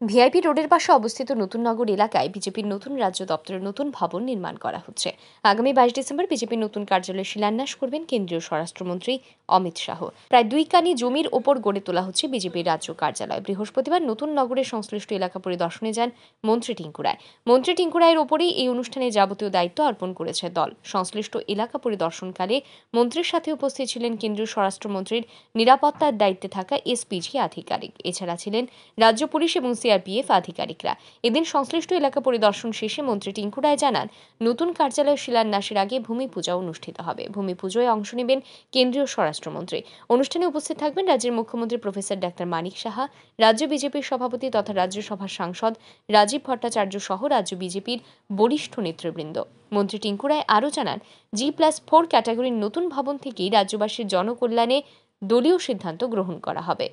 VIP রোডের পাশে অবস্থিত নতুননগর এলাকায় বিজেপির নতুন রাজ্য দপ্তরের নতুন ভবন নির্মাণ করা হচ্ছে। আগামী 22 ডিসেম্বর বিজেপির নতুন কার্যালয়ের শিলান্যাস করবেন কেন্দ্রীয় স্বরাষ্ট্রমন্ত্রী অমিত শাহ। প্রায় 2 কানি জমির ওপর গড়ে তোলা হচ্ছে বিজেপির রাজ্য কার্যালয়। বৃহস্পতিবার নতুন নগরের সংশ্লিষ্ট এলাকা পরিদর্শনে যান মন্ত্রী টিঙ্কু রায়। মন্ত্রী টিঙ্কু রায়ের ওপরেই এই অনুষ্ঠানে যাবতীয় দায়িত্ব অর্পণ করেছে দল। সংশ্লিষ্ট এলাকা পরিদর্শনকালে মন্ত্রীর সাথে উপস্থিত ছিলেন কেন্দ্রীয় স্বরাষ্ট্রমন্ত্রীর নিরাপত্তার দায়িত্বে থাকা এসপিজি আধিকারিক। এছাড়া ছিলেন রাজ্য পুলিশ এবং সিআরপিএফ আধিকারিকরা। এদিন সংশ্লিষ্ট এলাকা পরিদর্শন শেষে মন্ত্রী টিঙ্কু রায় জানান, নতুন কার্যালয় শিলান্যাসের আগে ভূমি পূজা অনুষ্ঠিত হবে। ভূমি পুজোয় অংশ নেবেন কেন্দ্রীয় স্বরাষ্ট্রমন্ত্রী। অনুষ্ঠানে উপস্থিত থাকবেন রাজ্যের মুখ্যমন্ত্রী প্রফেসর ডাক্তার মানিক সাহা, রাজ্য বিজেপির সভাপতি তথা রাজ্যসভার সাংসদ রাজীব ভট্টাচার্য সহ রাজ্য বিজেপির বরিষ্ঠ নেতৃবৃন্দ। মন্ত্রী টিঙ্কু রায় আরও জানান, G+4 ক্যাটাগরির নতুন ভবন থেকেই রাজ্যবাসীর জনকল্যাণে দলীয় সিদ্ধান্ত গ্রহণ করা হবে।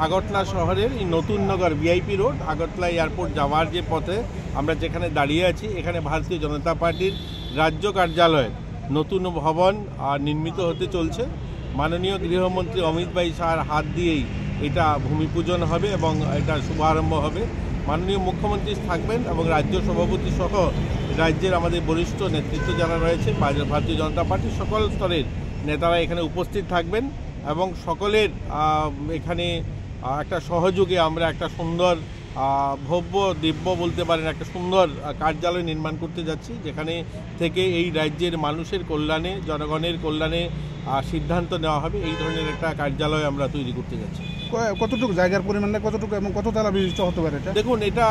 আগরতলা শহরের নতুন নগর ভিআইপি রোড আগরতলা এয়ারপোর্ট যাওয়ার যে পথে আমরা যেখানে দাঁড়িয়ে আছি, এখানে ভারতীয় জনতা পার্টির রাজ্য কার্যালয় নতুন ভবন নির্মিত হতে চলছে। মাননীয় গৃহমন্ত্রী অমিত ভাই শাহর হাত দিয়েই এটা ভূমি পূজন হবে এবং এটা শুভারম্ভ হবে। মাননীয় মুখ্যমন্ত্রী থাকবেন এবং রাজ্য সভাপতি সহ রাজ্যের আমাদের বরিষ্ঠ নেতৃত্ব যারা রয়েছে ভারতীয় জনতা পার্টির সকল স্তরের নেতারা এখানে উপস্থিত থাকবেন এবং সকলের এখানে একটা সহযোগে আমরা একটা সুন্দর ভব্য দিব্য বলতে পারেন একটা সুন্দর কার্যালয় নির্মাণ করতে যাচ্ছি, যেখানে থেকে এই রাজ্যের মানুষের কল্যাণে জনগণের কল্যাণে সিদ্ধান্ত নেওয়া হবে। এই ধরনের একটা কার্যালয় আমরা তৈরি করতে যাচ্ছি। কতটুকু জায়গার পরিমাণটা কতটুকু এবং কত তালা বিশিষ্ট হতে পারে এটা? দেখুন, এটা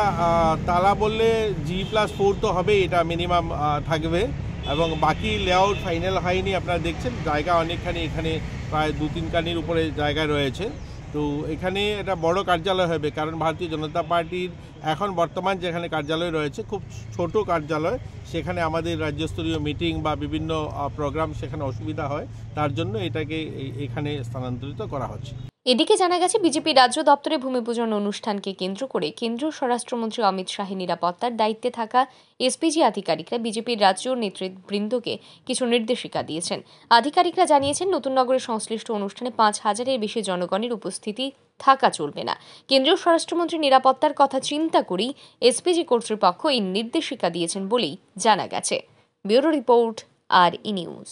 তালা বললে G+4 তো হবে, এটা মিনিমাম থাকবে এবং বাকি লেআউট ফাইনাল হয়নি। আপনারা দেখছেন জায়গা অনেকখানি, এখানে প্রায় 2-3 কানির উপরে জায়গা রয়েছে। তো এখানে একটা বড় কার্যালয় হবে, কারণ ভারতীয় জনতা পার্টির এখন বর্তমান যেখানে কার্যালয় রয়েছে খুব ছোট কার্যালয়, সেখানে আমাদের রাজ্যস্তরীয় মিটিং বা বিভিন্ন প্রোগ্রাম সেখানে অসুবিধা হয়, তার জন্য এটাকে এখানে স্থানান্তরিত করা হচ্ছে। এদিকে জানা গেছে, বিজেপি রাজ্য দপ্তরে ভূমি পূজন অনুষ্ঠানকে কেন্দ্র করে কেন্দ্রীয় স্বরাষ্ট্রমন্ত্রী অমিত শাহের নিরাপত্তার দায়িত্বে থাকা এসপিজি আধিকারিকরা বিজেপির রাজ্য নেতৃবৃন্দকে কিছু নির্দেশিকা দিয়েছেন। আধিকারিকরা জানিয়েছেন, নতুন নগরের সংশ্লিষ্ট অনুষ্ঠানে 5,000-এর বেশি জনগণের উপস্থিতি থাকা চলবে না। কেন্দ্রীয় স্বরাষ্ট্রমন্ত্রীর নিরাপত্তার কথা চিন্তা করেই এসপিজি কর্তৃপক্ষ এই নির্দেশিকা দিয়েছেন বলেই জানা গেছে। Bureau report, RE news.